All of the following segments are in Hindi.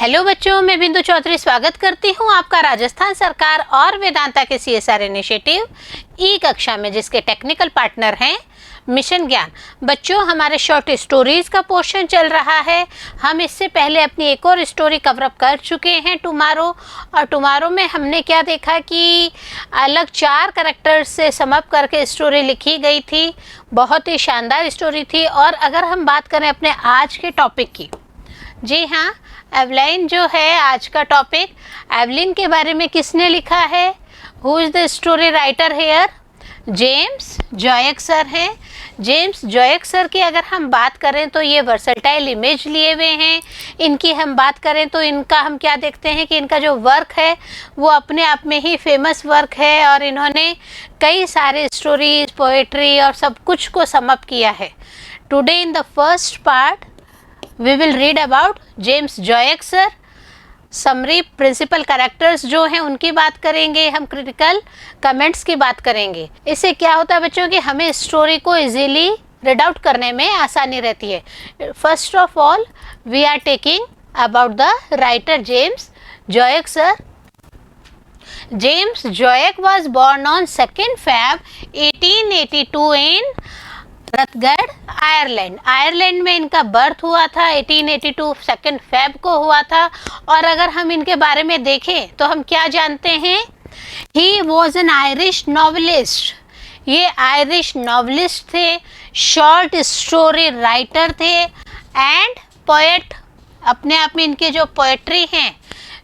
हेलो बच्चों, मैं बिंदु चौधरी स्वागत करती हूँ आपका राजस्थान सरकार और वेदांता के CSR इनिशिएटिव ई कक्षा में, जिसके टेक्निकल पार्टनर हैं मिशन ज्ञान। बच्चों, हमारे शॉर्ट स्टोरीज का पोर्शन चल रहा है। हम इससे पहले अपनी एक और स्टोरी कवरअप कर चुके हैं, टुमारो। और टुमारो में हमने क्या देखा कि अलग 4 कैरेक्टर्स से समअप करके स्टोरी लिखी गई थी। बहुत ही शानदार स्टोरी थी। और अगर हम बात करें अपने आज के टॉपिक की, जी हाँ, एवलाइन जो है आज का टॉपिक। एवलिन के बारे में किसने लिखा है? Who is the story writer here? James Joyce sir हैं। जेम्स जॉयक सर की अगर हम बात करें तो ये वर्सेटाइल इमेज लिए हुए हैं। इनकी हम बात करें तो इनका हम क्या देखते हैं कि इनका जो वर्क है वो अपने आप में ही फेमस वर्क है, और इन्होंने कई सारे स्टोरीज, पोएट्री और सब कुछ को समअप किया है। Today in the first part we will read about James Joyce sir. Summary principal characters जो हैं उनकी बात करेंगे, हम क्रिटिकल कमेंट्स की बात करेंगे। इससे क्या होता है बच्चों कि हमें स्टोरी को इजीली रीड आउट करने में आसानी रहती है। First of all we are taking about the writer James Joyce sir. James Joyce was born on 2nd Feb 1882 in Rathgar, Ireland. Ireland में इनका बर्थ हुआ था। 1882 2 फेब को हुआ था। और अगर हम इनके बारे में देखें तो हम क्या जानते हैं? He was an Irish novelist. ये आयरिश नॉवलिस्ट थे, शॉर्ट स्टोरी राइटर थे एंड पोएट। अपने आप में इनके जो पोएट्री हैं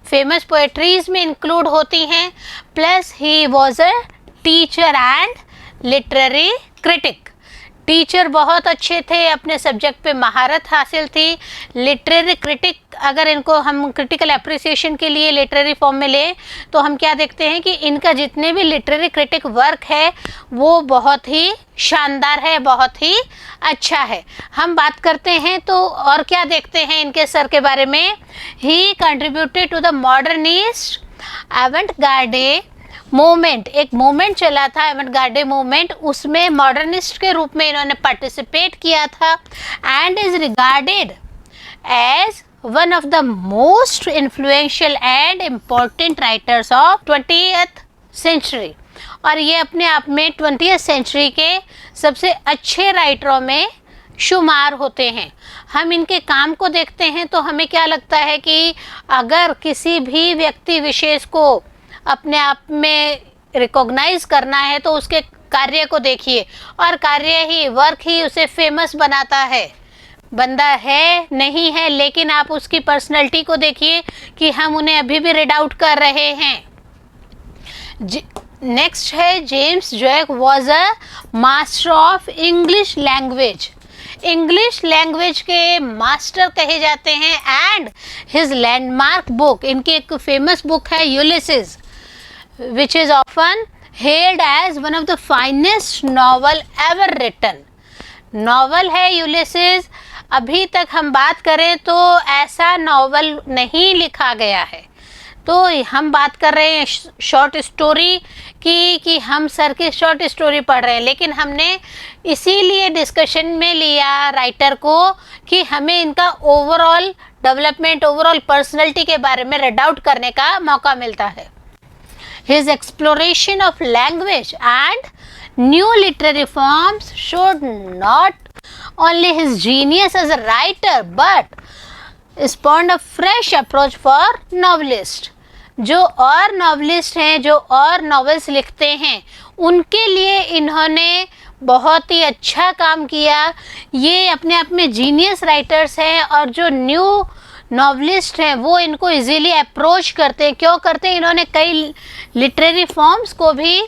फेमस पोएट्रीज में इंक्लूड होती हैं। Plus he was a teacher and literary critic. Teacher बहुत अच्छे थे, अपने सब्जेक्ट पे महारत हासिल थी। लिटरेरी क्रिटिक, अगर इनको हम क्रिटिकल अप्रिसिएशन के लिए लिटरेरी फॉर्म में लें तो हम क्या देखते हैं कि इनका जितने भी लिटरेरी क्रिटिक वर्क है वो बहुत ही शानदार है, बहुत ही अच्छा है। हम बात करते हैं तो और क्या देखते हैं इनके सर के बारे में? He contributed to the modernist avant-garde movement. एक मूवमेंट चला था एवेंट-गार्डे मूवमेंट, उसमें मॉडर्निस्ट के रूप में इन्होंने पार्टिसिपेट किया था and is regarded as one of the most influential and important writers of 20th century. और ये अपने आप में 20th सेंचुरी के सबसे अच्छे राइटरों में शुमार होते हैं। हम इनके काम को देखते हैं तो हमें क्या लगता है कि अगर किसी भी व्यक्ति विशेष को अपने आप में रिकॉग्नाइज करना है तो उसके कार्य को देखिए, और कार्य ही, वर्क ही उसे फेमस बनाता है। बंदा है नहीं है, लेकिन आप उसकी पर्सनैलिटी को देखिए कि हम उन्हें अभी भी रीड आउट कर रहे हैं। नेक्स्ट है James Joyce was a master of English language. English language के मास्टर कहे जाते हैं। एंड हिज लैंडमार्क बुक, इनकी एक फेमस बुक है Ulysses, which is often hailed as one of the finest novel ever written। Novel है यूलिसिस। अभी तक हम बात करें तो ऐसा नॉवल नहीं लिखा गया है। तो हम बात कर रहे हैं शॉर्ट स्टोरी की कि हम सर की शॉर्ट स्टोरी पढ़ रहे हैं, लेकिन हमने इसीलिए डिस्कशन में लिया राइटर को कि हमें इनका ओवरऑल डेवलपमेंट, ओवरऑल पर्सनैलिटी के बारे में रीड आउट करने का मौका मिलता है। His exploration of language and new literary forms showed not only his genius as a writer but spawned a fresh approach for novelists। जो और नॉवलिस्ट हैं, जो और नॉवेल्स लिखते हैं, उनके लिए इन्होंने बहुत ही अच्छा काम किया। ये अपने आप में जीनियस राइटर्स हैं, और जो न्यू नॉवलिस्ट हैं वो इनको इजीली अप्रोच करते हैं। क्यों करते हैं? इन्होंने कई लिटरेरी फॉर्म्स को भी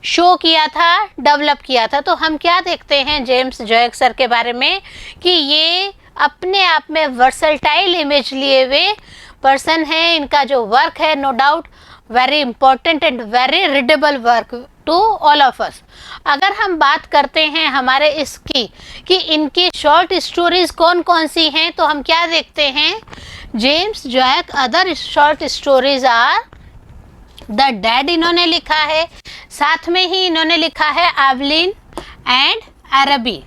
शो किया था, डेवलप किया था। तो हम क्या देखते हैं जेम्स जॉयक सर के बारे में कि ये अपने आप में वर्सेटाइल इमेज लिए हुए पर्सन है। इनका जो वर्क है no doubt very important and very readable work to all of us. अगर हम बात करते हैं हमारे इसकी कि इनकी शॉर्ट स्टोरीज कौन कौन सी हैं, तो हम क्या देखते हैं? James Joyce other short stories are the dead, इन्होंने लिखा है। साथ में ही इन्होंने लिखा है एवलिन एंड अरबी।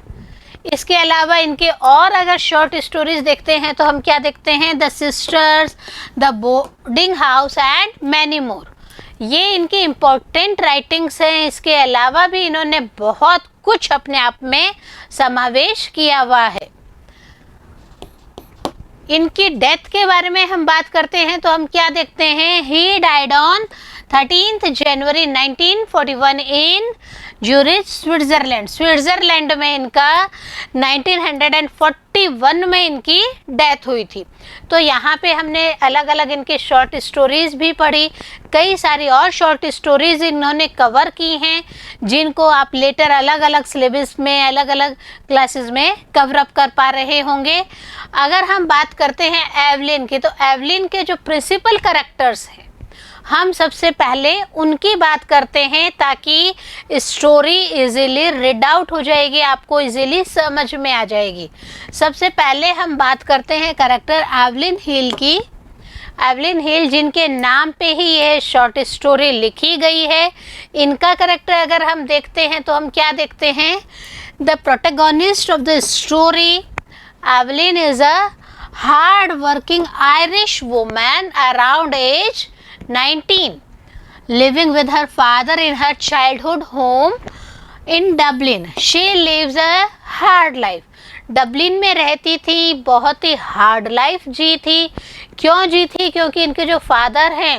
इसके अलावा इनके और अगर शॉर्ट स्टोरीज देखते हैं तो हम क्या देखते हैं, the sisters, the boarding house and many more. ये इनकी इम्पोर्टेंट राइटिंग्स हैं। इसके अलावा भी इन्होंने बहुत कुछ अपने आप में समावेश किया हुआ है। इनकी डेथ के बारे में हम बात करते हैं तो हम क्या देखते हैं, he died on 13 January 1941 in Zurich, Switzerland. Switzerland में इनका 1941 में इनकी डेथ हुई थी। तो यहाँ पे हमने अलग अलग इनके शॉर्ट स्टोरीज भी पढ़ी, कई सारी और शॉर्ट स्टोरीज इन्होंने कवर की हैं जिनको आप लेटर अलग अलग सिलेबस में, अलग अलग क्लासेस में कवर अप कर पा रहे होंगे। अगर हम बात करते हैं एवलिन की, तो एवलिन के जो प्रिंसिपल कैरेक्टर्स हैं हम सबसे पहले उनकी बात करते हैं ताकि स्टोरी इजीली रीड आउट हो जाएगी, आपको इजीली समझ में आ जाएगी। सबसे पहले हम बात करते हैं कैरेक्टर एवलिन हिल की। एवलिन हिल जिनके नाम पे ही यह शॉर्ट स्टोरी लिखी गई है, इनका कैरेक्टर अगर हम देखते हैं तो हम क्या देखते हैं, the protagonist of the story Evelyn is a hard working Irish woman around age 19, living with her father in her childhood home in Dublin. She lives a hard life. Dublin में रहती थी, बहुत ही हार्ड लाइफ जी थी। क्यों जी थी, क्योंकि इनके जो फादर हैं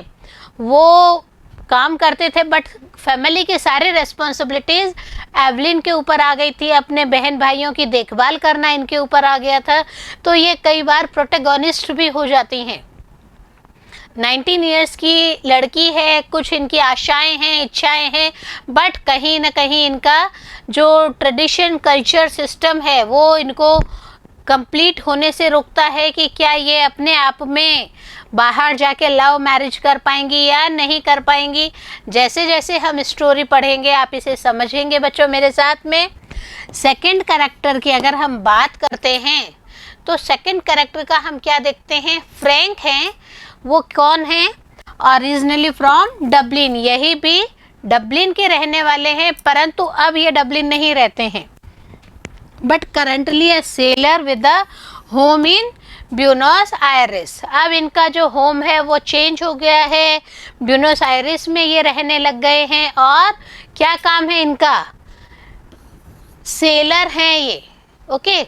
वो काम करते थे, बट फैमिली की सारी रेस्पॉन्सिबिलिटीज़ एवलिन के ऊपर आ गई थी। अपने बहन भाइयों की देखभाल करना इनके ऊपर आ गया था, तो ये कई बार प्रोटैगनिस्ट भी हो जाती हैं। 19 इयर्स की लड़की है, कुछ इनकी आशाएं हैं, इच्छाएं हैं, बट कहीं ना कहीं इनका जो ट्रेडिशन कल्चर सिस्टम है वो इनको कंप्लीट होने से रोकता है कि क्या ये अपने आप में बाहर जाके लव मैरिज कर पाएंगी या नहीं कर पाएंगी। जैसे जैसे हम स्टोरी पढ़ेंगे आप इसे समझेंगे बच्चों मेरे साथ में। सेकंड कैरेक्टर की अगर हम बात करते हैं तो सेकंड कैरेक्टर का हम क्या देखते हैं, फ्रैंक हैं। वो कौन हैं, ओरिजिनली फ्रॉम डबलिन, यही भी डबलिन के रहने वाले हैं, परंतु अब ये डबलिन नहीं रहते हैं, but currently A seller with a home in Buenos iris. अब इनका जो होम है वो चेंज हो गया है, ब्यूनस आयरिस में ये रहने लग गए हैं। और क्या काम है इनका, सेलर हैं ये, okay.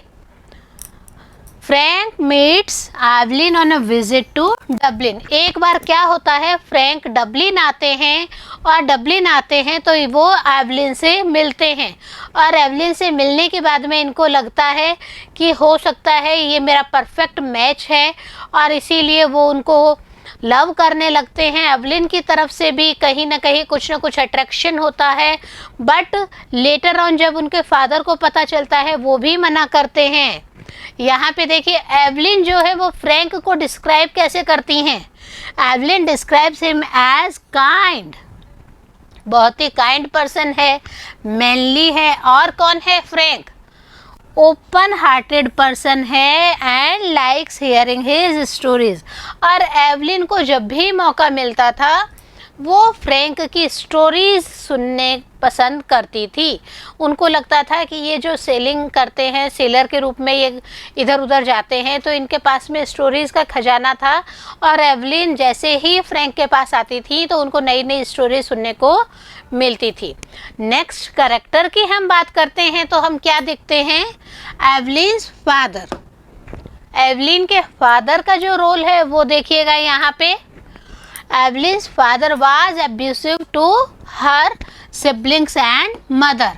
Frank meets Evelyn on a visit to Dublin. एक बार क्या होता है, फ्रैंक डबलिन आते हैं, और डबलिन आते हैं तो वो एवलिन से मिलते हैं, और एवलिन से मिलने के बाद में इनको लगता है कि हो सकता है ये मेरा परफेक्ट मैच है, और इसीलिए वो उनको लव करने लगते हैं। एवलिन की तरफ से भी कहीं ना कहीं कुछ ना कुछ अट्रैक्शन होता है, बट लेटर ऑन जब उनके फादर को पता चलता है वो भी मना करते हैं। यहाँ पे देखिए एवलिन जो है वो फ्रैंक को डिस्क्राइब कैसे करती हैं, Evelyn describes him as kind, बहुत ही काइंड पर्सन है, मैनली है। और कौन है फ्रैंक, ओपन हार्टेड पर्सन है and likes hearing his stories. और एवलिन को जब भी मौका मिलता था वो फ्रैंक की स्टोरीज सुनने पसंद करती थी। उनको लगता था कि ये जो सेलिंग करते हैं, सेलर के रूप में ये इधर उधर जाते हैं, तो इनके पास में स्टोरीज़ का खजाना था, और एवलिन जैसे ही फ्रैंक के पास आती थी तो उनको नई नई स्टोरी सुनने को मिलती थी। नेक्स्ट कैरेक्टर की हम बात करते हैं तो हम क्या देखते हैं, एवलिन्स फादर। एवलिन के फादर का जो रोल है वो देखिएगा यहाँ पे। Eveline's father was abusive to her siblings and mother.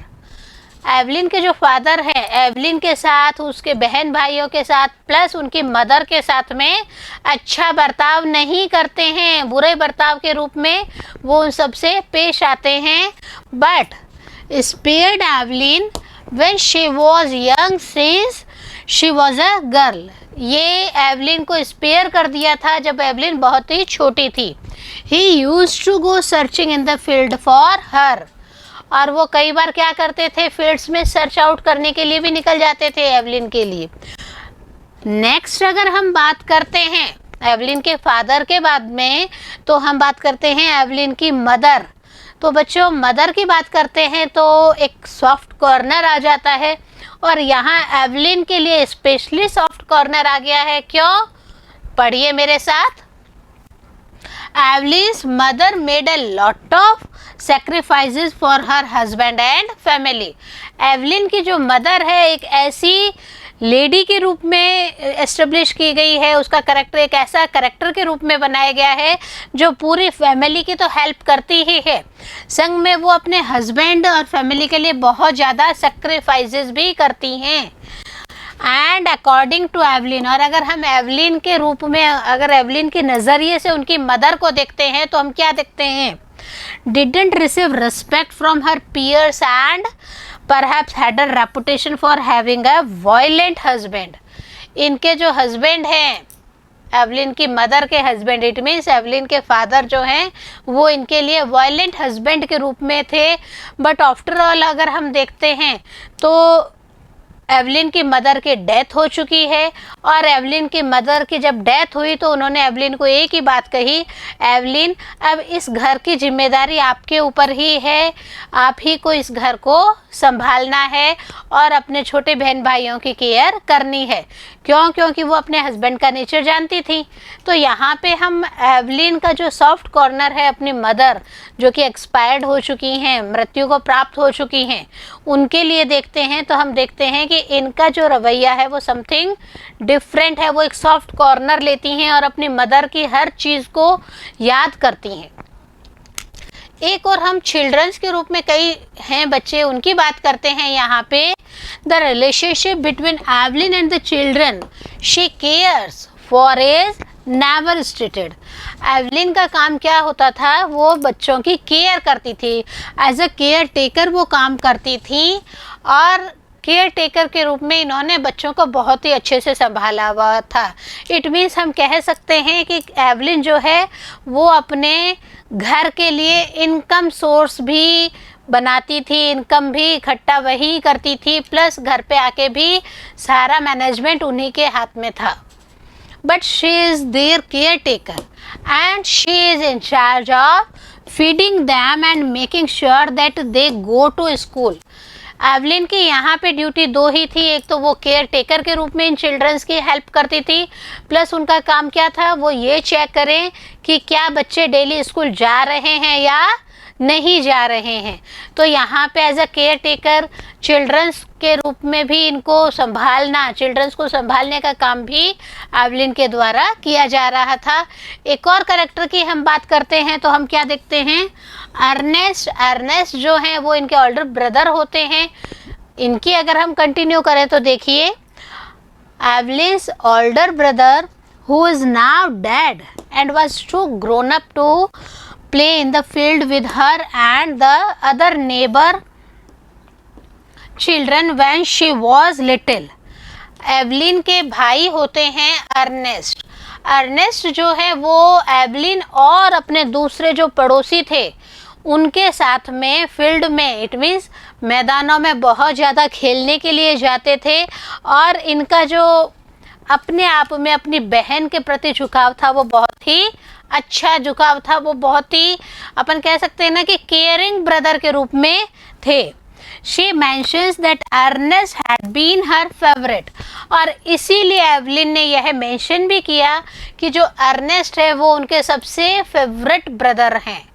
Eveline के जो फादर हैं एवलिन के साथ, उसके बहन भाइयों के साथ, प्लस उनकी मदर के साथ में अच्छा बर्ताव नहीं करते हैं, बुरे बर्ताव के रूप में वो उन सबसे पेश आते हैं। But spared Evelyn when she was young since she was a girl. ये एवलिन को स्पेयर कर दिया था जब एवलिन बहुत ही छोटी थी। He used to go searching in the field for her. और वो कई बार क्या करते थे, फील्ड्स में सर्च आउट करने के लिए भी निकल जाते थे एवलिन के लिए। नेक्स्ट अगर हम बात करते हैं एवलिन के फादर के बाद में, तो हम बात करते हैं एवलिन की मदर। तो बच्चों मदर की बात करते हैं तो एक सॉफ्ट कॉर्नर आ जाता है, और यहाँ एवलिन के लिए स्पेशली सॉफ्ट कॉर्नर आ गया है। क्यों? पढ़िए मेरे साथ। Eveline's mother made a lot of sacrifices for her husband and family। Eveline की जो मदर है एक ऐसी लेडी के रूप में एस्टेब्लिश की गई है, उसका करेक्टर एक ऐसा करेक्टर के रूप में बनाया गया है जो पूरी फैमिली की तो हेल्प करती ही है, संग में वो अपने हस्बैंड और फैमिली के लिए बहुत ज़्यादा सेक्रीफाइसेस भी करती हैं। एंड अकॉर्डिंग टू एवलिन, और अगर हम एवलिन के रूप में, अगर एवलिन के नज़रिए से उनकी मदर को देखते हैं तो हम क्या देखते हैं? didn't receive respect from her peers and perhaps had a reputation for having a violent husband। इनके जो हस्बैंड हैं, एवलिन की मदर के हस्बैंड, इट मीन्स एवलिन के फादर जो हैं वो इनके लिए वायलेंट हस्बैंड के रूप में थे। बट आफ्टर ऑल अगर हम देखते हैं तो एवलिन की मदर की डेथ हो चुकी है, और एवलिन की मदर की जब डेथ हुई तो उन्होंने एवलिन को एक ही बात कही, एवलिन अब इस घर की जिम्मेदारी आपके ऊपर ही है, आप ही को इस घर को संभालना है और अपने छोटे बहन भाइयों की केयर करनी है। क्यों? क्योंकि वो अपने हस्बैंड का नेचर जानती थी। तो यहाँ पे हम एवलिन का जो सॉफ्ट कॉर्नर है, अपनी मदर जो कि एक्सपायर्ड हो चुकी हैं, मृत्यु को प्राप्त हो चुकी हैं, उनके लिए देखते हैं तो हम देखते हैं कि इनका जो रवैया है वो समथिंग डिफरेंट है। वो एक सॉफ्ट कॉर्नर लेती हैं और अपनी मदर की हर चीज़ को याद करती हैं। एक और हम चिल्ड्रंस के रूप में कई हैं बच्चे, उनकी बात करते हैं यहाँ पे। The relationship between Evelyn and the children she cares for is never stated. Evelyn का काम क्या होता था? वो बच्चों की केयर करती थी, एज अ केयर टेकर वो काम करती थी, और केयर टेकर के रूप में इन्होंने बच्चों को बहुत ही अच्छे से संभाला हुआ था। इट मीन्स हम कह सकते हैं कि एवलिन जो है वो अपने घर के लिए इनकम सोर्स भी बनाती थी, इनकम भी इकट्ठा वही करती थी, प्लस घर पे आके भी सारा मैनेजमेंट उन्हीं के हाथ में था। But she is their caretaker and she is in charge of feeding them and making sure that they go to school. Evelyn की यहाँ पे ड्यूटी दो ही थी, एक तो वो केयर टेकर के रूप में इन चिल्ड्रंस की हेल्प करती थी, प्लस उनका काम क्या था? वो ये चेक करें कि क्या बच्चे डेली स्कूल जा रहे हैं या नहीं जा रहे हैं। तो यहाँ पे as a caretaker childrens के रूप में भी इनको संभालना, चिल्ड्रंस को संभालने का काम भी एवलिन के द्वारा किया जा रहा था। एक और कैरेक्टर की हम बात करते हैं तो हम क्या देखते हैं? अर्नेस्ट। अर्नेस्ट जो हैं वो इनके ओल्डर ब्रदर होते हैं। इनकी अगर हम कंटिन्यू करें तो देखिए, Eveline's older brother who is now dead and was too grown up to play in the field with her and the other neighbor children when she was little। Evelyn के भाई होते हैं अर्नेस्ट। अर्नेस्ट जो है वो एवलिन और अपने दूसरे जो पड़ोसी थे उनके साथ में फील्ड में, इट मीन्स मैदानों में बहुत ज़्यादा खेलने के लिए जाते थे, और इनका जो अपने आप में अपनी बहन के प्रति झुकाव था वो बहुत ही अच्छा झुकाव था। वो बहुत ही अपन कह सकते हैं ना कि केयरिंग ब्रदर के रूप में थे। She mentions that Ernest had been her favourite, और इसीलिए एवलिन ने यह मेंशन भी किया कि जो अर्नेस्ट है वो उनके सबसे फेवरेट ब्रदर हैं।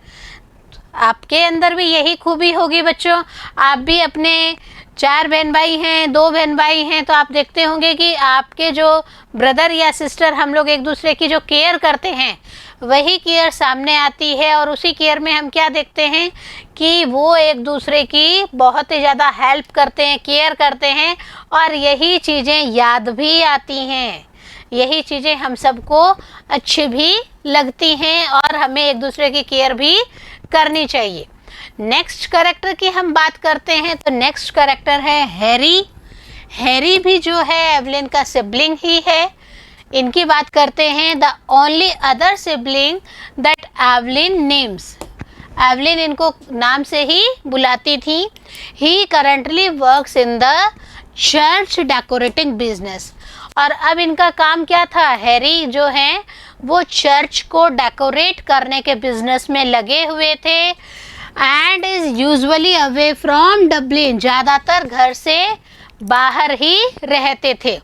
आपके अंदर भी यही खूबी होगी बच्चों। आप भी अपने 4 बहन भाई हैं, 2 बहन भाई हैं, तो आप देखते होंगे कि आपके जो ब्रदर या सिस्टर, हम लोग एक दूसरे की जो केयर करते हैं वही केयर सामने आती है, और उसी केयर में हम क्या देखते हैं कि वो एक दूसरे की बहुत ही ज़्यादा हेल्प करते हैं, केयर करते हैं, और यही चीज़ें याद भी आती हैं, यही चीज़ें हम सबको अच्छी भी लगती हैं, और हमें एक दूसरे की केयर भी करनी चाहिए। नेक्स्ट कैरेक्टर की हम बात करते हैं तो नेक्स्ट कैरेक्टर है हैरी। हैरी भी जो है एवलिन का सिबलिंग ही है। इनकी बात करते हैं। The only other sibling that Eveline names, Eveline इनको नाम से ही बुलाती थी। He currently works in the church decorating business, और अब इनका काम क्या था? हैरी जो हैं वो चर्च को डेकोरेट करने के बिजनेस में लगे हुए थे। And is usually away from Dublin, ज़्यादातर घर से बाहर ही रहते थे।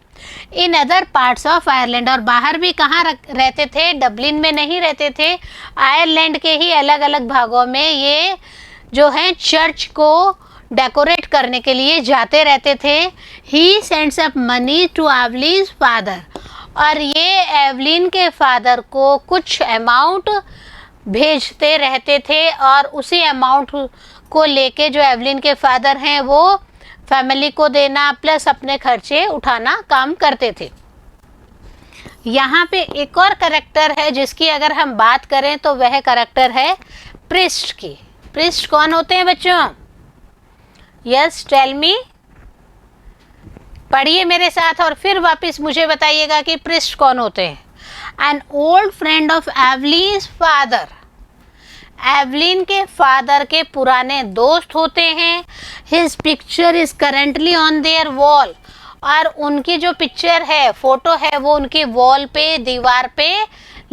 In other parts of Ireland, और बाहर भी कहाँ रहते थे, डबलिन में नहीं रहते थे, आयरलैंड के ही अलग अलग भागों में ये जो है चर्च को डेकोरेट करने के लिए जाते रहते थे। He sends up money to Eveline's father, और ये एवलिन के फादर को कुछ अमाउंट भेजते रहते थे, और उसी अमाउंट को लेके जो एवलिन के फादर हैं वो फैमिली को देना प्लस अपने खर्चे उठाना काम करते थे। यहाँ पे एक और करैक्टर है जिसकी अगर हम बात करें तो वह करैक्टर है प्रिस्ट की। प्रिस्ट कौन होते हैं बच्चों? यस, टेल मी, पढ़िए मेरे साथ और फिर वापस मुझे बताइएगा कि प्रिस्ट कौन होते हैं। An old friend of Eveline's father, Eveline के फादर के पुराने दोस्त होते हैं। His picture is currently on their wall, और उनकी जो पिक्चर है, फोटो है, वो उनकी वॉल पे, दीवार पे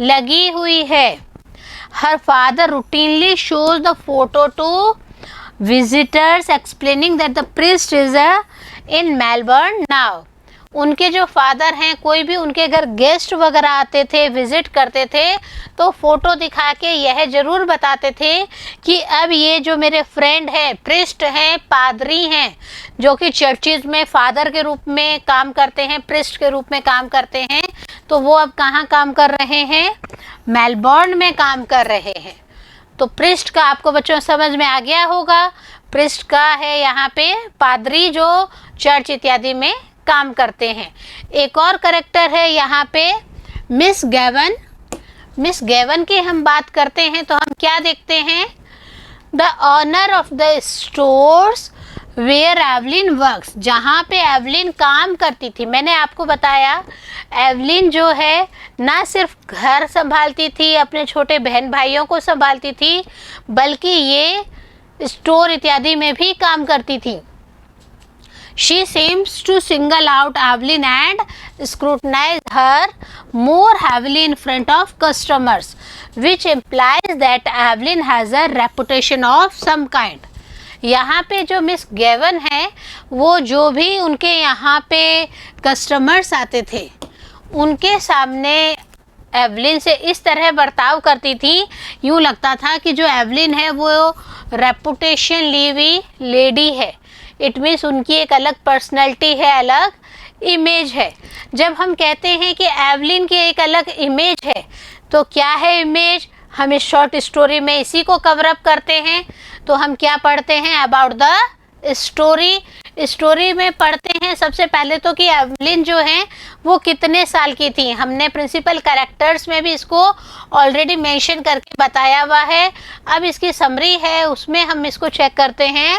लगी हुई है। Her father routinely shows the photo to visitors explaining that the priest is in Melbourne now. उनके जो फादर हैं, कोई भी उनके घर गेस्ट वगैरह आते थे, विजिट करते थे, तो फोटो दिखा के यह ज़रूर बताते थे कि अब ये जो मेरे फ्रेंड हैं, प्रिस्ट हैं, पादरी हैं, जो कि चर्चिज़ में फादर के रूप में काम करते हैं, प्रिस्ट के रूप में काम करते हैं, तो वो अब कहाँ काम कर रहे हैं? मेलबर्न में काम कर रहे हैं। तो प्रिस्ट का आपको बच्चों समझ में आ गया होगा। प्रिस्ट का है यहाँ पे पादरी जो चर्च इत्यादि में काम करते हैं। एक और करैक्टर है यहाँ पे मिस गैवन। मिस गैवन की हम बात करते हैं तो हम क्या देखते हैं? The owner of the stores where Evelyn works, जहाँ पे एवलिन काम करती थी। मैंने आपको बताया एवलिन जो है ना सिर्फ घर संभालती थी, अपने छोटे बहन भाइयों को संभालती थी, बल्कि ये स्टोर इत्यादि में भी काम करती थी। She seems to single out Evelyn and scrutinize her more heavily in front of customers, which implies that Evelyn has a reputation of some kind. यहाँ पे जो मिस गैवन है, वो जो भी उनके यहाँ पे कस्टमर्स आते थे, उनके सामने एवलिन से इस तरह बर्ताव करती थी, यूँ लगता था कि जो एवलिन है वो रेपुटेशन ली हुई लेडी है। इट मीन्स उनकी एक अलग पर्सनैलिटी है, अलग इमेज है। जब हम कहते हैं कि एवलिन की एक अलग इमेज है, तो क्या है इमेज? हम इस शॉर्ट स्टोरी में इसी को कवर अप करते हैं। तो हम क्या पढ़ते हैं? About the story. स्टोरी में पढ़ते हैं सबसे पहले तो कि एवलिन जो है वो कितने साल की थी। हमने प्रिंसिपल कैरेक्टर्स में भी इसको ऑलरेडी मेंशन करके बताया हुआ है। अब इसकी समरी है, उसमें हम इसको चेक करते हैं।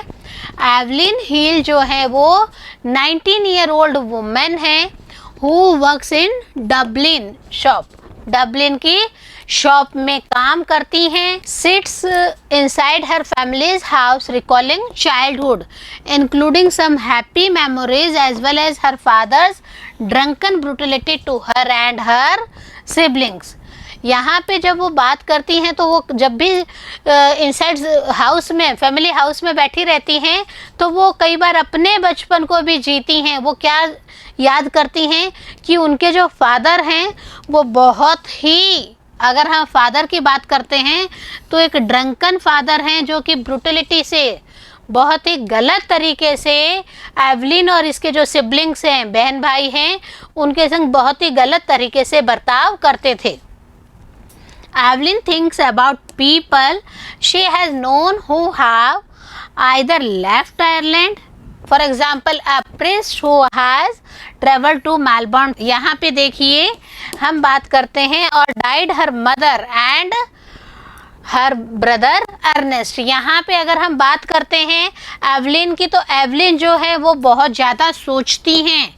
एवलिन हील जो है वो 19 ईयर ओल्ड वुमेन है who works in Dublin shop. Dublin की शॉप में काम करती हैं। Seats inside her families house recalling childhood including some happy memories as well as her father's drunken brutality to her and her siblings. यहाँ पे जब वो बात करती हैं तो वो जब भी इनसाइड हाउस में, फैमिली हाउस में बैठी रहती हैं, तो वो कई बार अपने बचपन को भी जीती हैं। वो क्या याद करती हैं कि उनके जो फादर हैं वो बहुत ही, अगर हम फादर की बात करते हैं तो एक ड्रंकन फादर हैं जो कि ब्रूटलिटी से, बहुत ही गलत तरीके से एवलिन और इसके जो सिबलिंग्स हैं, बहन भाई हैं, उनके संग बहुत ही गलत तरीके से बर्ताव करते थे। Evelyn thinks about people she has known who have either left Ireland, for example a priest who has traveled to Melbourne। यहाँ पे देखिए हम बात करते हैं और died her mother and her brother Ernest। यहाँ पे अगर हम बात करते हैं एवलिन की, तो एवलिन जो है वो बहुत ज़्यादा सोचती हैं।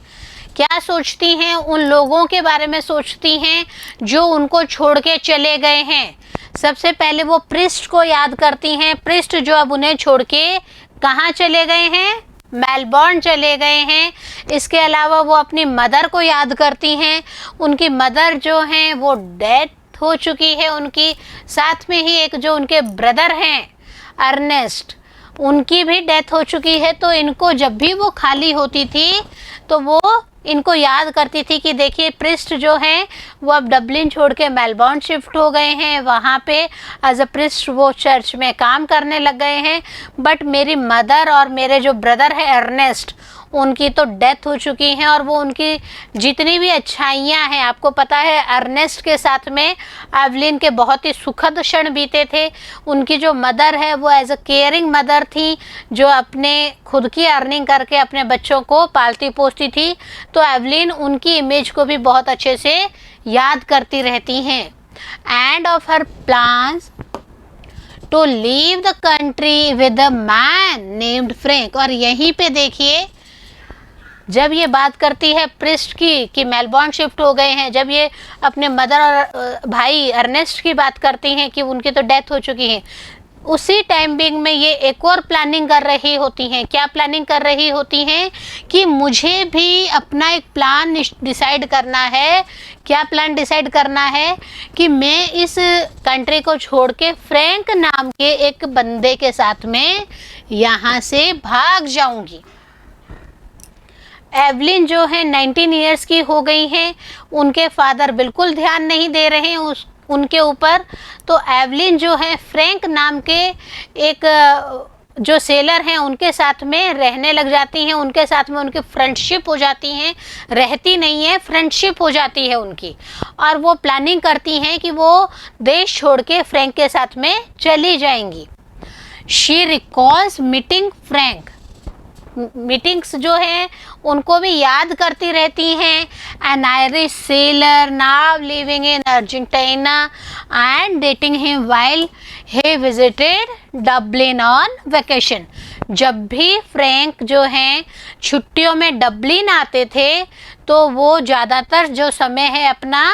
क्या सोचती हैं? उन लोगों के बारे में सोचती हैं जो उनको छोड़ के चले गए हैं। सबसे पहले वो प्रिस्ट को याद करती हैं। प्रिस्ट जो अब उन्हें छोड़ के कहाँ चले गए हैं? मेलबर्न चले गए हैं। इसके अलावा वो अपनी मदर को याद करती हैं। उनकी मदर जो हैं वो डेथ हो चुकी है उनकी। साथ में ही एक जो उनके ब्रदर हैं अर्नेस्ट, उनकी भी डेथ हो चुकी है। तो इनको जब भी वो खाली होती थी तो वो इनको याद करती थी कि देखिए प्रिस्ट जो हैं वो अब डबलिन छोड़ के मेलबर्न शिफ्ट हो गए हैं, वहाँ पे एज अ प्रिस्ट वो चर्च में काम करने लग गए हैं। बट मेरी मदर और मेरे जो ब्रदर है अर्नेस्ट, उनकी तो डेथ हो चुकी हैं और वो उनकी जितनी भी अच्छाइयाँ हैं, आपको पता है अर्नेस्ट के साथ में एवलिन के बहुत ही सुखद क्षण बीते थे। उनकी जो मदर है वो एज अ केयरिंग मदर थी, जो अपने खुद की अर्निंग करके अपने बच्चों को पालती पोसती थी। तो एवलिन उनकी इमेज को भी बहुत अच्छे से याद करती रहती हैं। End of her plans to leave the country with a man named Frank. और यहीं पे देखिए जब ये बात करती है प्रिस्ट की कि मेलबर्न शिफ्ट हो गए हैं, जब ये अपने मदर और भाई अर्नेस्ट की बात करती हैं कि उनकी तो डेथ हो चुकी है, उसी टाइम बिंग में ये एक और प्लानिंग कर रही होती हैं। क्या प्लानिंग कर रही होती हैं कि मुझे भी अपना एक प्लान डिसाइड करना है। क्या प्लान डिसाइड करना है कि मैं इस कंट्री को छोड़ के फ्रैंक नाम के एक बंदे के साथ में यहाँ से भाग जाऊंगी। एवलिन जो है 19 इयर्स की हो गई हैं, उनके फादर बिल्कुल ध्यान नहीं दे रहे हैं उनके ऊपर। तो एवलिन जो है फ्रैंक नाम के एक जो सेलर हैं उनके साथ में रहने लग जाती हैं, उनके साथ में उनकी फ्रेंडशिप हो जाती हैं, रहती नहीं है, फ्रेंडशिप हो जाती है उनकी। और वो प्लानिंग करती हैं कि वो देश छोड़ के फ्रैंक के साथ में चली जाएंगी। She recalls meeting Frank, meetings जो हैं उनको भी याद करती रहती हैं। N Irish seller now living in Argentina and dating him while he visited Dublin on vacation. जब भी फ्रैंक जो हैं छुट्टियों में डबलिन आते थे तो वो ज़्यादातर जो समय है अपना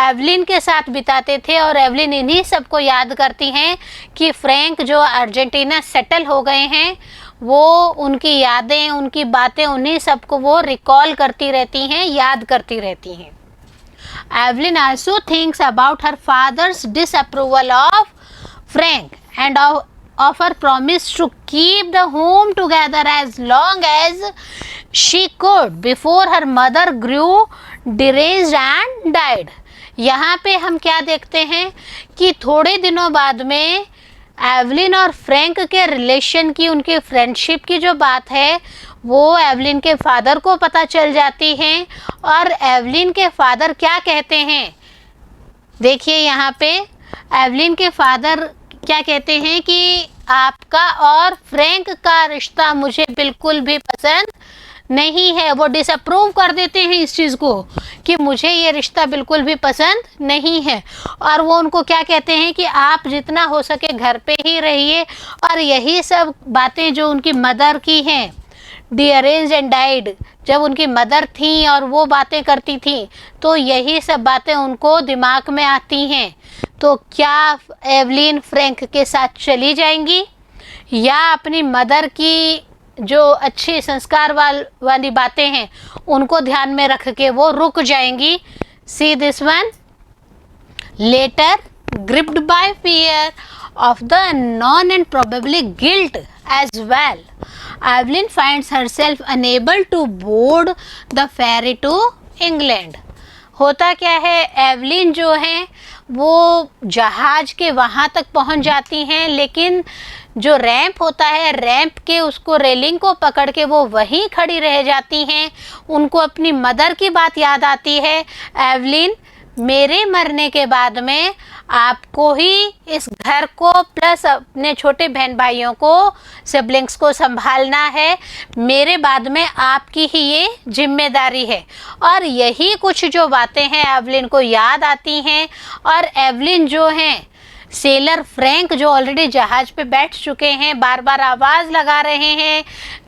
एवलिन के साथ बिताते थे। और एवलिन इन्हीं सबको याद करती हैं कि फ्रैंक जो अर्जेंटीना सेटल हो गए हैं, वो उनकी यादें, उनकी बातें, उन्हीं सबको वो रिकॉल करती रहती हैं, याद करती रहती हैं। Evelyn also thinks about her father's disapproval of Frank and of her promise to keep the home together as long as she could before her mother grew deranged and died। यहाँ पे हम क्या देखते हैं कि थोड़े दिनों बाद में एवलिन और फ्रैंक के रिलेशन की, उनकी फ्रेंडशिप की जो बात है वो एवलिन के फादर को पता चल जाती है। और एवलिन के फादर क्या कहते हैं, देखिए यहाँ पे एवलिन के फादर क्या कहते हैं कि आपका और फ्रैंक का रिश्ता मुझे बिल्कुल भी पसंद नहीं है। वो डिसअप्रूव कर देते हैं इस चीज़ को कि मुझे ये रिश्ता बिल्कुल भी पसंद नहीं है। और वो उनको क्या कहते हैं कि आप जितना हो सके घर पे ही रहिए। और यही सब बातें जो उनकी मदर की हैं, डिअरेंज्ड एंड डाइड, जब उनकी मदर थी और वो बातें करती थी तो यही सब बातें उनको दिमाग में आती हैं। तो क्या एवलिन फ्रैंक के साथ चली जाएंगी या अपनी मदर की जो अच्छी संस्कार वाली बातें हैं उनको ध्यान में रख के वो रुक जाएंगी। See this one. Later gripped by fear of the unknown and probably guilt as well, Evelyn finds herself unable to board the ferry to England। होता क्या है, एवलिन जो हैं वो जहाज के वहाँ तक पहुँच जाती हैं, लेकिन जो रैंप होता है, रैंप के उसको रेलिंग को पकड़ के वो वहीं खड़ी रह जाती हैं। उनको अपनी मदर की बात याद आती है। एवलिन, मेरे मरने के बाद में आपको ही इस घर को प्लस अपने छोटे बहन भाइयों को, सिबलिंग्स को संभालना है। मेरे बाद में आपकी ही ये जिम्मेदारी है। और यही कुछ जो बातें हैं एवलिन को याद आती हैं। और एवलिन जो हैं, सेलर फ्रैंक जो ऑलरेडी जहाज पे बैठ चुके हैं, बार बार आवाज़ लगा रहे हैं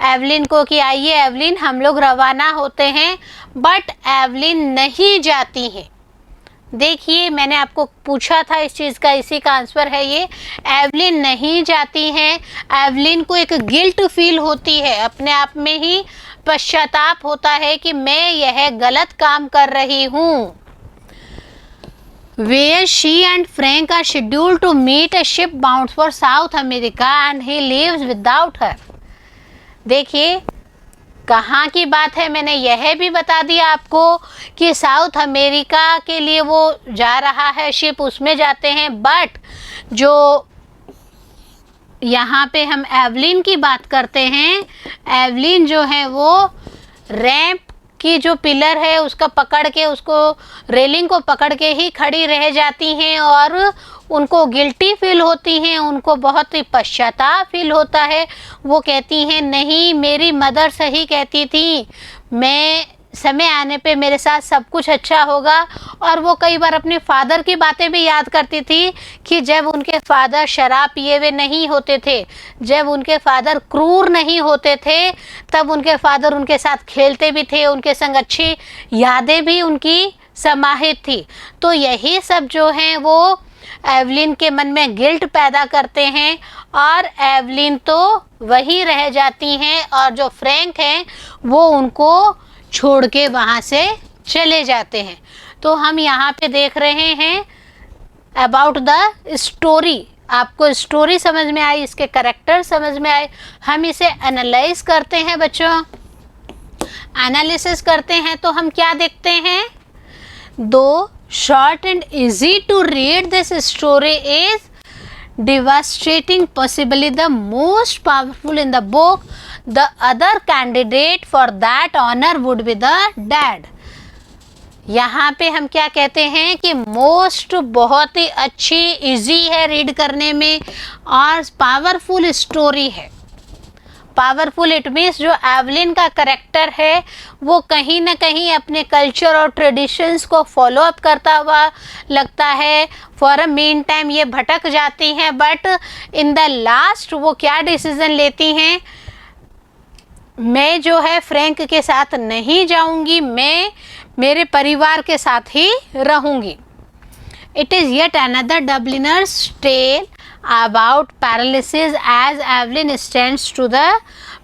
एवलिन को कि आइए एवलिन हम लोग रवाना होते हैं। बट एवलिन नहीं जाती हैं। देखिए, मैंने आपको पूछा था इस चीज़ का, इसी का आंसर है ये। एवलिन नहीं जाती हैं। एवलिन को एक गिल्ट फील होती है, अपने आप में ही पश्चाताप होता है कि मैं यह गलत काम कर रही हूँ। where she and Frank are scheduled to meet a ship bound for South America and he leaves without her. देखिए कहाँ की बात है, मैंने यह भी बता दिया आपको कि साउथ अमेरिका के लिए वो जा रहा है, शिप उसमें जाते हैं, बट जो यहाँ पे हम एवलिन की बात करते हैं, एवलिन जो है वो रैंप की जो पिलर है उसका पकड़ के, उसको रेलिंग को पकड़ के ही खड़ी रह जाती हैं और उनको गिल्टी फील होती हैं, उनको बहुत ही पश्चाताप फील होता है। वो कहती हैं नहीं, मेरी मदर सही कहती थी, मैं समय आने पे मेरे साथ सब कुछ अच्छा होगा। और वो कई बार अपने फादर की बातें भी याद करती थी कि जब उनके फादर शराब पिए हुए नहीं होते थे, जब उनके फादर क्रूर नहीं होते थे, तब उनके फादर उनके साथ खेलते भी थे, उनके संग अच्छी यादें भी उनकी समाहित थी। तो यही सब जो हैं वो एवलिन के मन में गिल्ट पैदा करते हैं और एवलिन तो वहीं रह जाती हैं और जो फ्रैंक हैं वो उनको छोड़ के वहाँ से चले जाते हैं। तो हम यहाँ पे देख रहे हैं अबाउट द स्टोरी। आपको स्टोरी समझ में आई, इसके कैरेक्टर समझ में आए, हम इसे एनालाइज करते हैं बच्चों। एनालिसिस करते हैं तो हम क्या देखते हैं, दो short and easy to read, this story is devastating, possibly the most powerful in the book. The other candidate for that honor would be the dad. यहाँ पे हम क्या कहते हैं कि मोस्ट बहुत ही अच्छी, इजी है रीड करने में और पावरफुल स्टोरी है। पावरफुल इट मीन्स जो एवलिन का करेक्टर है वो कहीं ना कहीं अपने कल्चर और ट्रेडिशंस को फॉलो अप करता हुआ लगता है। फॉर अ मीन टाइम ये भटक जाती हैं, बट इन द लास्ट वो क्या डिसीजन लेती हैं, मैं जो है फ्रैंक के साथ नहीं जाऊंगी, मैं मेरे परिवार के साथ ही रहूंगी। It is yet another Dubliners tale about paralysis as Evelyn stands to the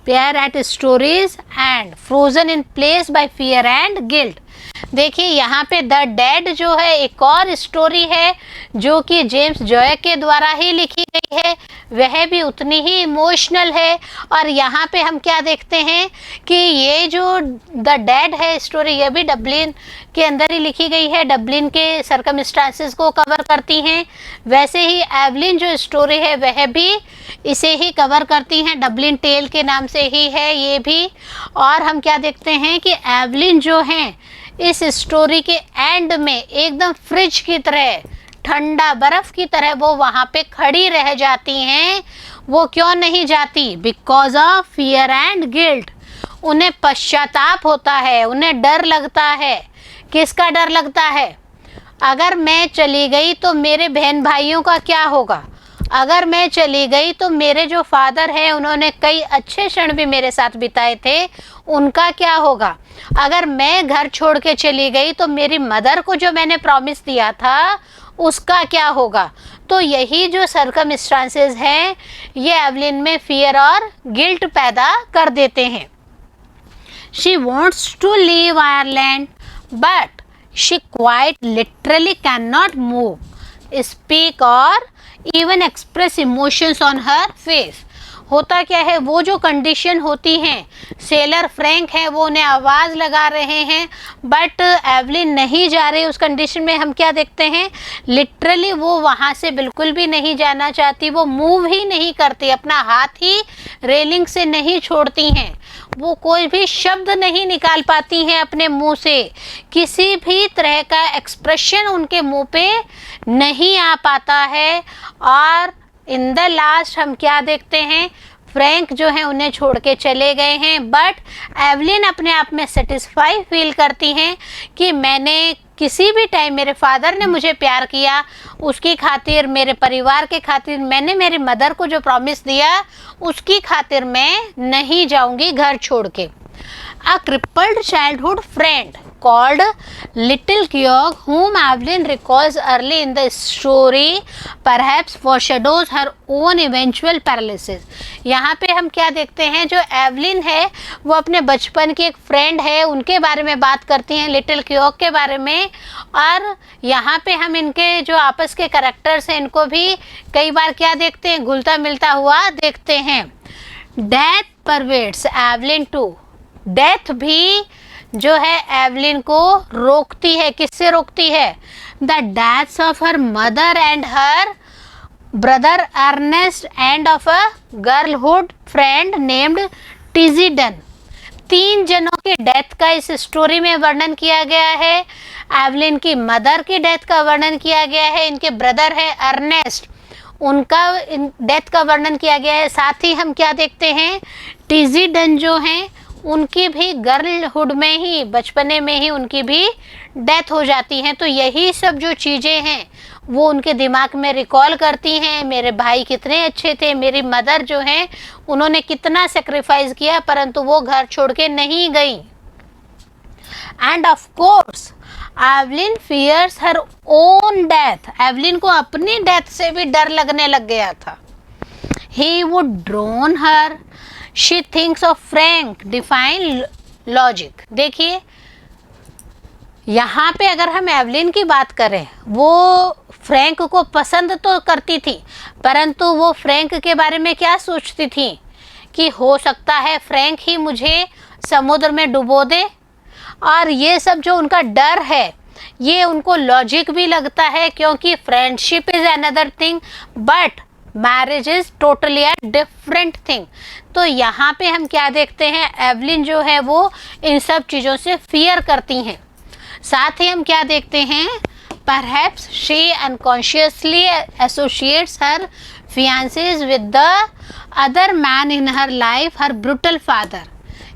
pair at stories and frozen in place by fear and guilt. देखिए यहाँ पे द डैड जो है एक और स्टोरी है जो कि जेम्स जॉय के द्वारा ही लिखी गई है, वह भी उतनी ही इमोशनल है। और यहाँ पे हम क्या देखते हैं कि ये जो द डैड है स्टोरी, ये भी डबलिन के अंदर ही लिखी गई है, डबलिन के सर्कमस्टांसेस को कवर करती हैं। वैसे ही एवलिन जो स्टोरी है वह भी इसे ही कवर करती हैं, डबलिन टेल के नाम से ही है ये भी। और हम क्या देखते हैं कि एवलिन जो हैं इस स्टोरी के एंड में एकदम फ्रिज की तरह, ठंडा बर्फ की तरह वो वहाँ पे खड़ी रह जाती हैं। वो क्यों नहीं जाती, because of fear and guilt. उन्हें पश्चाताप होता है, उन्हें डर लगता है। किसका डर लगता है, अगर मैं चली गई तो मेरे बहन भाइयों का क्या होगा, अगर मैं चली गई तो मेरे जो फादर हैं उन्होंने कई अच्छे क्षण भी मेरे साथ बिताए थे, उनका क्या होगा, अगर मैं घर छोड़ के चली गई तो मेरी मदर को जो मैंने प्रॉमिस दिया था उसका क्या होगा। तो यही जो सर्कमस्टांसेस हैं ये एवलिन में फियर और गिल्ट पैदा कर देते हैं। She wants to leave Ireland but she quite literally can not move, speak और even express emotions on her face. होता क्या है, वो जो कंडीशन होती हैं, सेलर फ्रैंक है वो उन्हें आवाज़ लगा रहे हैं बट एवलिन नहीं जा रही। उस कंडीशन में हम क्या देखते हैं, लिटरली वो वहाँ से बिल्कुल भी नहीं जाना चाहती, वो मूव ही नहीं करती, अपना हाथ ही रेलिंग से नहीं छोड़ती हैं, वो कोई भी शब्द नहीं निकाल पाती हैं अपने मुंह से, किसी भी तरह का एक्सप्रेशन उनके मुंह पे नहीं आ पाता है। और इन द लास्ट हम क्या देखते हैं, फ्रैंक जो है उन्हें छोड़ के चले गए हैं बट एवलिन अपने आप में सेटिस्फाई फील करती हैं कि मैंने किसी भी टाइम मेरे फादर ने मुझे प्यार किया, उसकी खातिर, मेरे परिवार के खातिर, मैंने मेरी मदर को जो प्रॉमिस दिया उसकी खातिर मैं नहीं जाऊंगी घर छोड़ के। A crippled childhood friend called Little Georg, whom Evelyn recalls early in the story, perhaps foreshadows her own eventual paralysis. यहाँ पे हम क्या देखते हैं, जो एवलिन है वो अपने बचपन की एक फ्रेंड है, उनके बारे में बात करती हैं, लिटिल क्योक के बारे में. और यहाँ पे हम इनके जो आपस के कैरेक्टर्स हैं इनको भी कई बार क्या देखते हैं, घुलता मिलता हुआ देखते हैं. Death pervades Eveline too. Death भी जो है एवलिन को रोकती है. किससे रोकती है? The deaths of her mother and her brother Ernest and of a girlhood friend named Tizzie Dunn. 3 जनों की डेथ का इस स्टोरी में वर्णन किया गया है. एवलिन की मदर की डेथ का वर्णन किया गया है, इनके ब्रदर है अर्नेस्ट, उनका डेथ का वर्णन किया गया है. साथ ही हम क्या देखते हैं, टीजी डन जो हैं उनकी भी गर्लहुड में ही, बचपने में ही उनकी भी डेथ हो जाती हैं. तो यही सब जो चीज़ें हैं वो उनके दिमाग में रिकॉल करती हैं, मेरे भाई कितने अच्छे थे, मेरी मदर जो हैं उन्होंने कितना सेक्रीफाइस किया, परंतु वो घर छोड़ के नहीं गई. And of course Evelyn fears her own death. Evelyn को अपनी डेथ से भी डर लगने लग गया था. He would drone her. She thinks of Frank define logic. देखिए यहाँ पे अगर हम एवलिन की बात करें, वो फ्रैंक को पसंद तो करती थी, परंतु वो फ्रैंक के बारे में क्या सोचती थी कि हो सकता है फ्रैंक ही मुझे समुद्र में डुबो दे. और ये सब जो उनका डर है ये उनको लॉजिक भी लगता है, क्योंकि friendship is another thing but marriage is totally a different thing. तो यहाँ पे हम क्या देखते हैं, एवलिन जो है वो इन सब चीज़ों से फियर करती हैं. साथ ही हम क्या देखते हैं, perhaps she unconsciously associates her fiancés with the other man in her life, her brutal father.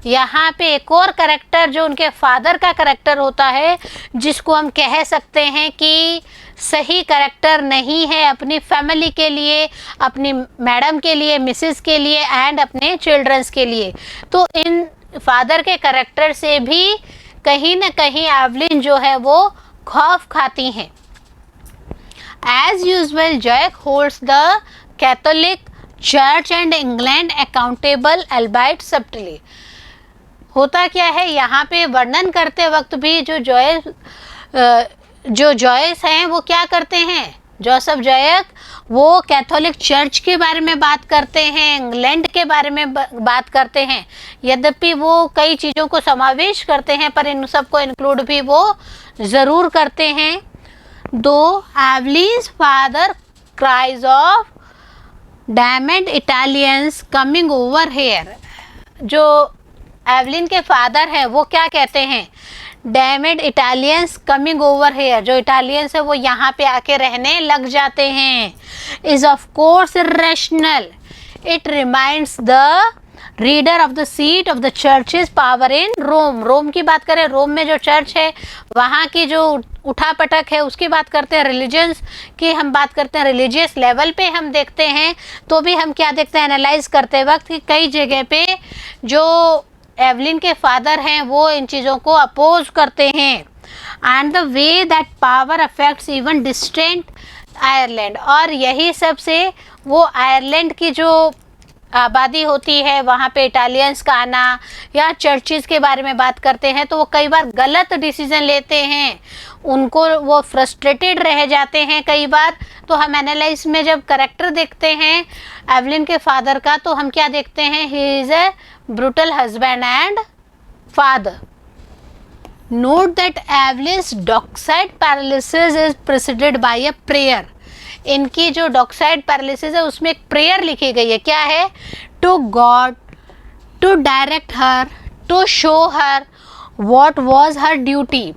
यहाँ पे एक और करेक्टर जो उनके फादर का करेक्टर होता है, जिसको हम कह सकते हैं कि सही करेक्टर नहीं है अपनी फैमिली के लिए, अपनी मैडम के लिए, मिसेस के लिए एंड अपने चिल्ड्रंस के लिए. तो इन फादर के करेक्टर से भी कहीं ना कहीं एवलिन जो है वो खौफ खाती हैं. As usual Jack holds the Catholic church and England accountable albeit subtly. होता क्या है, यहाँ पे वर्णन करते वक्त भी जो जॉयस हैं वो क्या करते हैं, जोसेफ जैक, वो कैथोलिक चर्च के बारे में बात करते हैं, इंग्लैंड के बारे में बात करते हैं. यद्यपि वो कई चीज़ों को समावेश करते हैं पर इन सबको इंक्लूड भी वो ज़रूर करते हैं. दो Eveline's father cries of damned Italians coming over here. जो एवलिन के फादर हैं वो क्या कहते हैं, damned Italians coming over here, जो इटालियंस है वो यहाँ पे आके रहने लग जाते हैं, is of course irrational. It reminds the reader of the seat of the church's power in Rome. Rome की बात करें, रोम में जो चर्च है वहाँ की जो उठापटक है उसकी बात करते हैं, रिलीजन्स की हम बात करते हैं, रिलीजियस लेवल पे हम देखते हैं तो भी हम क्या देखते हैं, एनालाइज करते वक्त कि कई जगह पे जो एवलिन के फादर हैं वो इन चीज़ों को अपोज करते हैं. And the way that power affects even distant Ireland. और यही सब से वो आयरलैंड की जो आबादी होती है वहाँ पे इटालियंस का आना या चर्चिज़ के बारे में बात करते हैं तो वो कई बार गलत डिसीजन लेते हैं, उनको वो फ्रस्ट्रेटेड रह जाते हैं कई बार. तो हम एनालाइज में जब करेक्टर देखते हैं एवलिन के फादर का तो हम क्या देखते हैं, he is a brutal husband and father. Note that Eveline's dockside paralysis is preceded by a prayer. इनकी जो डॉक्साइड पैरालिसिस है उसमें एक प्रेयर लिखी गई है, क्या है, to God to direct her, to show her what was her duty,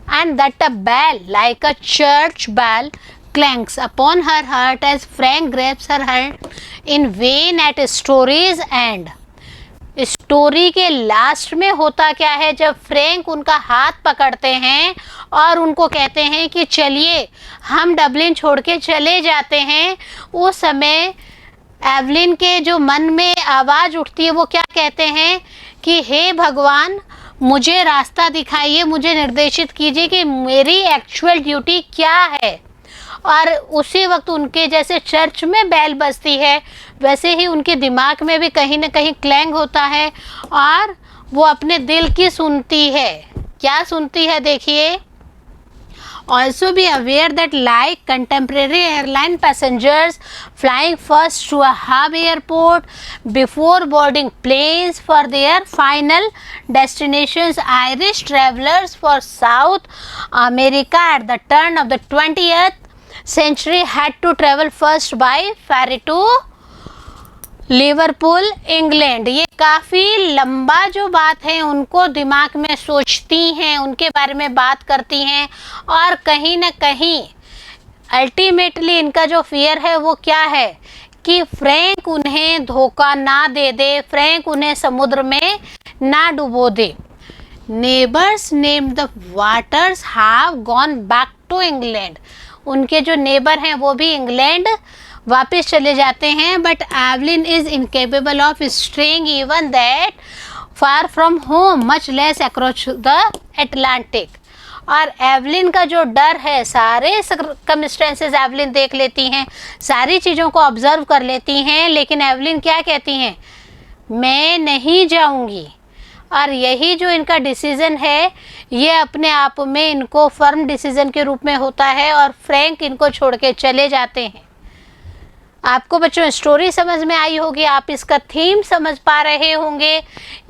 and that a bell like a church bell clanks upon her heart as Frank grabs her hand in vain at story's end. Story के लास्ट में होता क्या है, जब फ्रैंक उनका हाथ पकड़ते हैं और उनको कहते हैं कि चलिए हम डबलिन छोड़ के चले जाते हैं, उस समय एवलिन के जो मन में आवाज़ उठती है वो क्या कहते हैं कि हे भगवान मुझे रास्ता दिखाइए, मुझे निर्देशित कीजिए कि मेरी एक्चुअल ड्यूटी क्या है। और उसी वक्त उनके जैसे चर्च में बेल बजती है, वैसे ही उनके दिमाग में भी कहीं ना कहीं क्लैंग होता है और वो अपने दिल की सुनती है। क्या सुनती है देखिए। Also be aware that like contemporary airline passengers flying first to a hub airport before boarding planes for their final destinations, Irish travelers for South America at the turn of the 20th century had to travel first by ferry to Liverpool England. ये काफ़ी लंबा जो बात है उनको दिमाग में सोचती हैं, उनके बारे में बात करती हैं और कहीं ना कहीं अल्टीमेटली इनका जो फियर है वो क्या है कि फ्रैंक उन्हें धोखा ना दे दे, फ्रैंक उन्हें समुद्र में ना डुबो दे। Neighbours named the Waters have gone back to England. उनके जो नेबर हैं वो भी इंग्लैंड वापस चले जाते हैं। But Evelyn is incapable of straying even that far from home, much less across the Atlantic. और एवलिन का जो डर है, सारे सर्कमस्टेंसेस एवलिन देख लेती हैं, सारी चीज़ों को ऑब्जर्व कर लेती हैं, लेकिन एवलिन क्या कहती हैं, मैं नहीं जाऊंगी। और यही जो इनका डिसीज़न है ये अपने आप में इनको फर्म डिसीज़न के रूप में होता है और फ्रैंक इनको छोड़ के चले जाते हैं। आपको बच्चों स्टोरी समझ में आई होगी, आप इसका थीम समझ पा रहे होंगे।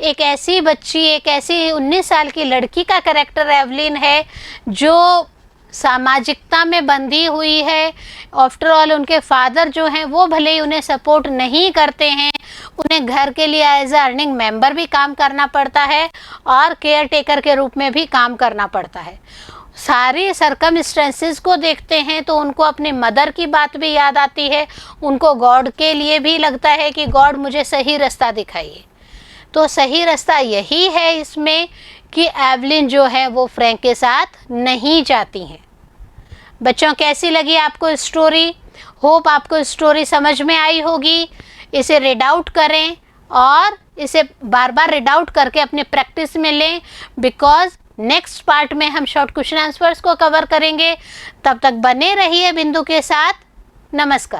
एक ऐसी बच्ची, एक ऐसी 19 साल की लड़की का कैरेक्टर एवलिन है जो सामाजिकता में बंधी हुई है। आफ्टर ऑल उनके फादर जो हैं वो भले ही उन्हें सपोर्ट नहीं करते हैं, उन्हें घर के लिए एज अ अर्निंग मेंबर भी काम करना पड़ता है और केयर टेकर के रूप में भी काम करना पड़ता है। सारी सर्कमस्टेंसेस को देखते हैं तो उनको अपनी मदर की बात भी याद आती है, उनको गॉड के लिए भी लगता है कि गॉड मुझे सही रास्ता दिखाइए। तो सही रास्ता यही है इसमें कि एवलिन जो है वो फ्रैंक के साथ नहीं जाती हैं। बच्चों कैसी लगी आपको स्टोरी? होप आपको स्टोरी समझ में आई होगी। इसे रीड आउट करें और इसे बार बार रीड आउट करके अपने प्रैक्टिस में लें, बिकॉज नेक्स्ट पार्ट में हम शॉर्ट क्वेश्चन आंसर्स को कवर करेंगे। तब तक बने रहिए बिंदु के साथ। नमस्कार।